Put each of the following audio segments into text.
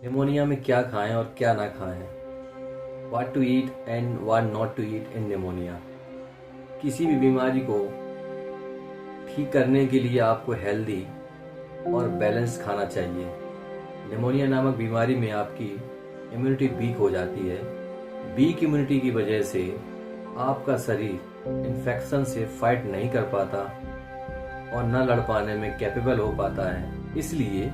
Pneumonia में क्या खाएं और क्या ना खाएं। What to eat and what not to eat in pneumonia. किसी भी बीमारी को ठीक करने के लिए आपको हेल्दी और बैलेंस खाना चाहिए। निमोनिया नामक बीमारी में आपकी इम्यूनिटी वीक हो जाती है। वीक इम्यूनिटी की वजह से आपका शरीर इन्फेक्शन से फाइट नहीं कर पाता और न लड़ पाने में कैपेबल हो पाता है। इसलिए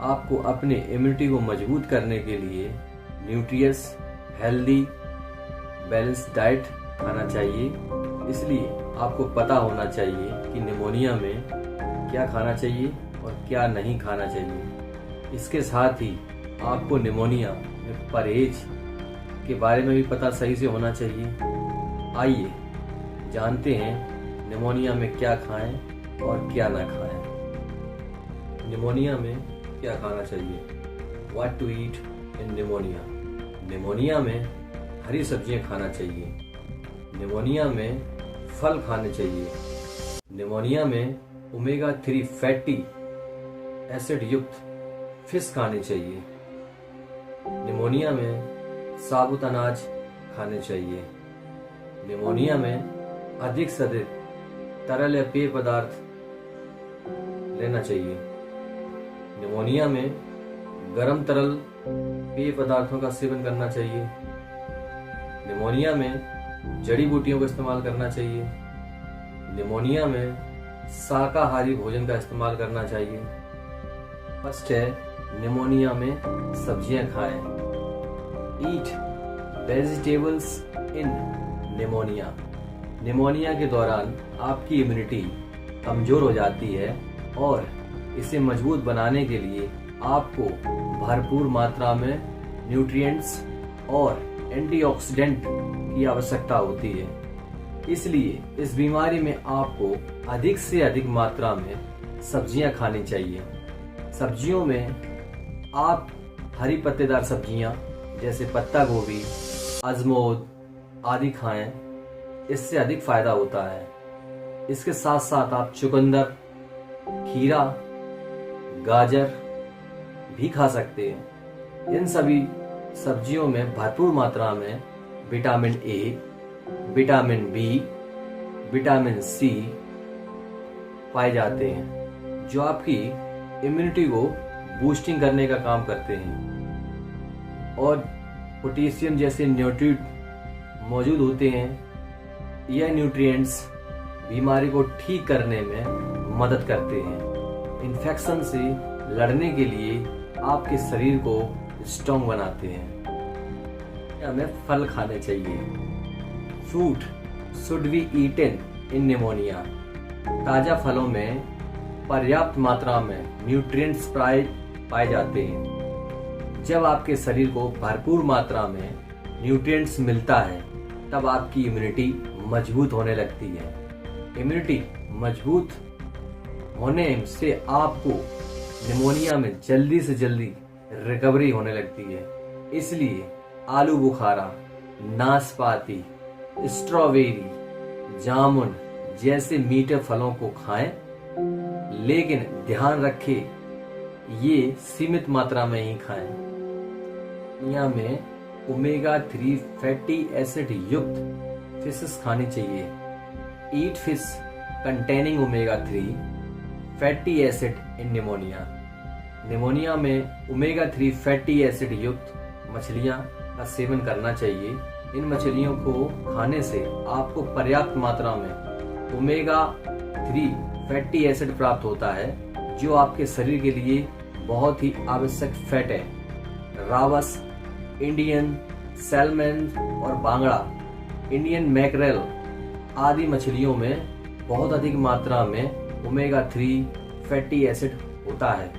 आपको अपने इम्यूनिटी को मजबूत करने के लिए न्यूट्रियस, हेल्दी, बैलेंस डाइट खाना चाहिए। इसलिए आपको पता होना चाहिए कि निमोनिया में क्या खाना चाहिए और क्या नहीं खाना चाहिए। इसके साथ ही आपको निमोनिया में परहेज के बारे में भी पता सही से होना चाहिए। आइए जानते हैं निमोनिया में क्या खाएं और क्या ना खाएं। निमोनिया में क्या खाना चाहिए। What to eat in pneumonia. Pneumonia में हरी सब्जियां खाना चाहिए। निमोनिया में फल खाने चाहिए। निमोनिया में ओमेगा 3 फैटी एसिड युक्त फिश खाने चाहिए। निमोनिया में साबुत अनाज खाने चाहिए। निमोनिया में अधिक से अधिक तरल या पेय पदार्थ लेना चाहिए। निमोनिया में गर्म तरल पेय पदार्थों का सेवन करना चाहिए। निमोनिया में जड़ी बूटियों का इस्तेमाल करना चाहिए। निमोनिया में शाकाहारी भोजन का इस्तेमाल करना चाहिए। फर्स्ट है निमोनिया में सब्जियां खाएं। ईट वेजिटेबल्स इन निमोनिया। निमोनिया के दौरान आपकी इम्यूनिटी कमजोर हो जाती है और इसे मजबूत बनाने के लिए आपको भरपूर मात्रा में न्यूट्रिएंट्स और एंटीऑक्सीडेंट की आवश्यकता होती है। इसलिए इस बीमारी में आपको अधिक से अधिक मात्रा में सब्जियां खानी चाहिए। सब्जियों में आप हरी पत्तेदार सब्जियां जैसे पत्ता गोभी, अजमोद आदि खाएं, इससे अधिक फायदा होता है। इसके साथ साथ आप चुकंदर, खीरा, गाजर भी खा सकते हैं। इन सभी सब्जियों में भरपूर मात्रा में vitamin A, vitamin B, vitamin C पाए जाते हैं, जो आपकी इम्यूनिटी को बूस्टिंग करने का काम करते हैं और पोटेशियम जैसे न्यूट्रिएंट मौजूद होते हैं। यह न्यूट्रिएंट्स बीमारी को ठीक करने में मदद करते हैं। इन्फेक्शन से लड़ने के लिए आपके शरीर को स्ट्रॉन्ग बनाते हैं। हमें फल खाने चाहिए। Fruit should be eaten in pneumonia. ताजा फलों में पर्याप्त मात्रा में न्यूट्रिएंट्स पाए जाते हैं। जब आपके शरीर को भरपूर मात्रा में न्यूट्रिएंट्स मिलता है तब आपकी इम्यूनिटी मजबूत होने लगती है। इम्यूनिटी मजबूत होने से आपको निमोनिया में जल्दी से जल्दी रिकवरी होने लगती है। इसलिए आलू बुखारा, नाशपाती, स्ट्रॉबेरी, जामुन जैसे मीठे फलों को खाएं, लेकिन ध्यान रखें ये सीमित मात्रा में ही खाएं। निमोनिया में ओमेगा 3 फैटी एसिड युक्त फिशेस खानी चाहिए। Eat fish containing omega 3 fatty acid in pneumonia. Pneumonia में ओमेगा 3 फैटी एसिड युक्त मछलियां का सेवन करना चाहिए। इन मछलियों को खाने से आपको पर्याप्त मात्रा में ओमेगा 3 फैटी एसिड प्राप्त होता है, जो आपके शरीर के लिए बहुत ही आवश्यक फैट है। रावस, इंडियन सैल्मन और बांगड़ा, इंडियन मैकरेल आदि मछलियों में बहुत अधिक मात्रा में ओमेगा 3 फैटी एसिड होता है।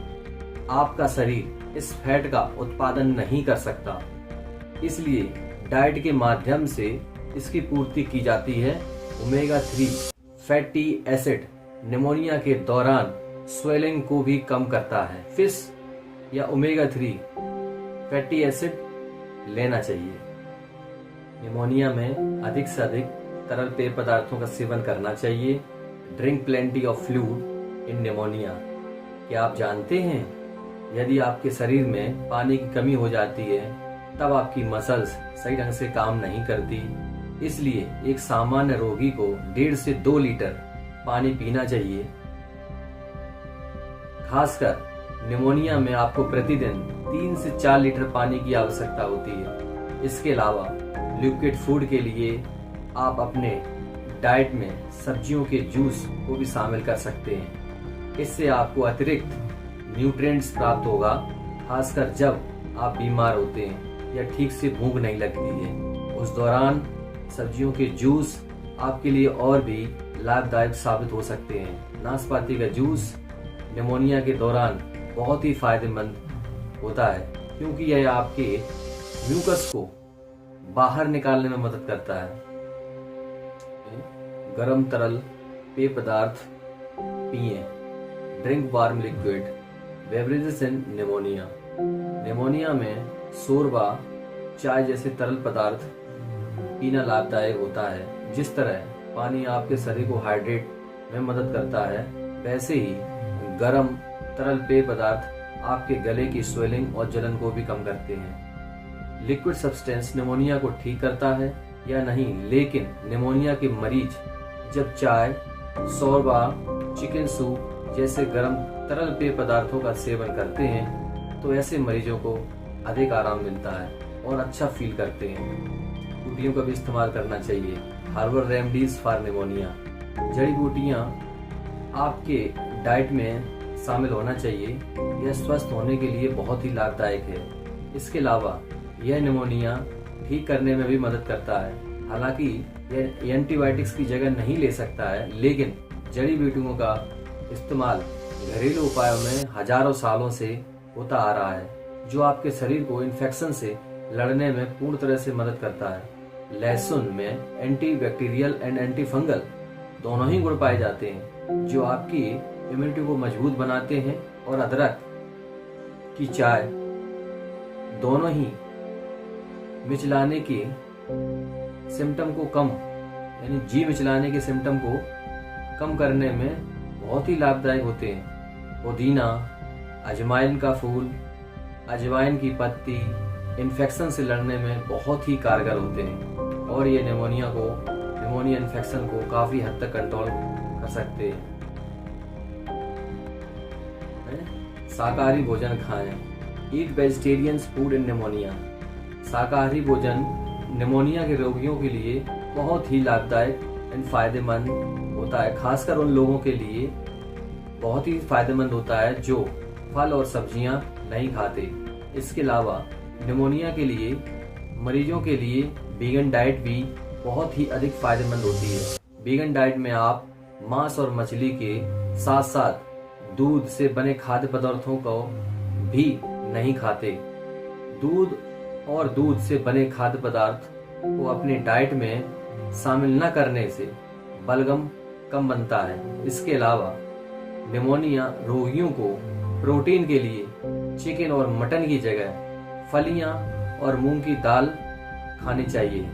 आपका शरीर इस फैट का उत्पादन नहीं कर सकता, इसलिए डाइट के माध्यम से इसकी पूर्ति की जाती है। ओमेगा 3 फैटी एसिड निमोनिया के दौरान स्वेलिंग को भी कम करता है। फिश या ओमेगा 3 फैटी एसिड लेना चाहिए। निमोनिया में अधिक से अधिक तरल पेय पदार्थों का सेवन करना चाहिए। Drink plenty of fluid in pneumonia. क्या आप जानते हैं यदि आपके शरीर में पानी की कमी हो जाती है तब आपकी मसल्स सही ढंग से काम नहीं करती। इसलिए एक सामान्य रोगी को 1.5 से 2 लीटर पानी पीना चाहिए। खासकर निमोनिया में आपको प्रतिदिन 3 से 4 लीटर पानी की आवश्यकता होती है। इसके अलावा लिक्विड फूड के लिए आप अपने डाइट में सब्जियों के जूस को भी शामिल कर सकते हैं। इससे आपको अतिरिक्त न्यूट्रिएंट्स प्राप्त होगा, खासकर जब आप बीमार होते हैं या ठीक से भूख नहीं लगती है। उस दौरान सब्जियों के जूस आपके लिए और भी लाभदायक साबित हो सकते हैं। नाशपाती का जूस निमोनिया के दौरान बहुत ही फायदेमंद होता है, क्योंकि यह आपके म्यूकस को बाहर निकालने में मदद करता है। गर्म तरल पेय पदार्थ पिएं। ड्रिंक वार्म लिक्विड बेवरेजेस इन निमोनिया। निमोनिया में शोरबा, चाय जैसे तरल पदार्थ पीना लाभदायक होता है। जिस तरह पानी आपके शरीर को हाइड्रेट में मदद करता है, वैसे ही गर्म तरल पेय पदार्थ आपके गले की स्वेलिंग और जलन को भी कम करते हैं। लिक्विड सब्सटेंस निमोनिया को ठीक करता है या नहीं, लेकिन निमोनिया के मरीज जब चाय, शोरबा, चिकन सूप जैसे गर्म तरल पेय पदार्थों का सेवन करते हैं तो ऐसे मरीजों को अधिक आराम मिलता है और अच्छा फील करते हैं। बूटियों का भी इस्तेमाल करना चाहिए। Herbal remedies for pneumonia. जड़ी बूटियाँ आपके डाइट में शामिल होना चाहिए। यह स्वस्थ होने के लिए बहुत ही लाभदायक है। इसके अलावा यह निमोनिया ठीक करने में भी मदद करता है। हालांकि यह एंटीबायोटिक्स की जगह नहीं ले सकता है, लेकिन जड़ी बूटियों का इस्तेमाल घरेलू उपायों में हजारों सालों से होता आ रहा है, जो आपके शरीर को इन्फेक्शन से लड़ने में पूर्ण तरह से मदद करता है। लहसुन में एंटीबैक्टीरियल एंड एंटी फंगल दोनों ही गुण पाए जाते हैं, जो आपकी इम्यूनिटी को मजबूत बनाते हैं। और अदरक की चाय दोनों ही मिचलाने के सिम्टम को कम, यानी जी मिचलाने के सिम्टम को कम करने में बहुत ही लाभदायक होते हैं। पुदीना, अजवाइन का फूल, अजवाइन की पत्ती इन्फेक्शन से लड़ने में बहुत ही कारगर होते हैं और ये निमोनिया इन्फेक्शन को काफी हद तक कंट्रोल कर सकते हैं। शाकाहारी भोजन खाएं। ईट वेजिटेरियन फूड इन निमोनिया। शाकाहारी भोजन निमोनिया के रोगियों के लिए बहुत ही लाभदायक एंड फायदेमंद होता है। खासकर उन लोगों के लिए बहुत ही फायदेमंद होता है जो फल और सब्जियां नहीं खाते। इसके अलावा निमोनिया के लिए मरीजों के लिए वीगन डाइट भी बहुत ही अधिक फायदेमंद होती है। वीगन डाइट में आप मांस और मछली के साथ साथ दूध से बने खाद्य पदार्थों को भी नहीं खाते। दूध और दूध से बने खाद्य पदार्थ को अपने डाइट में शामिल न करने से बलगम कम बनता है। इसके अलावा निमोनिया रोगियों को प्रोटीन के लिए चिकन और मटन की जगह फलियां और मूंग की दाल खानी चाहिए।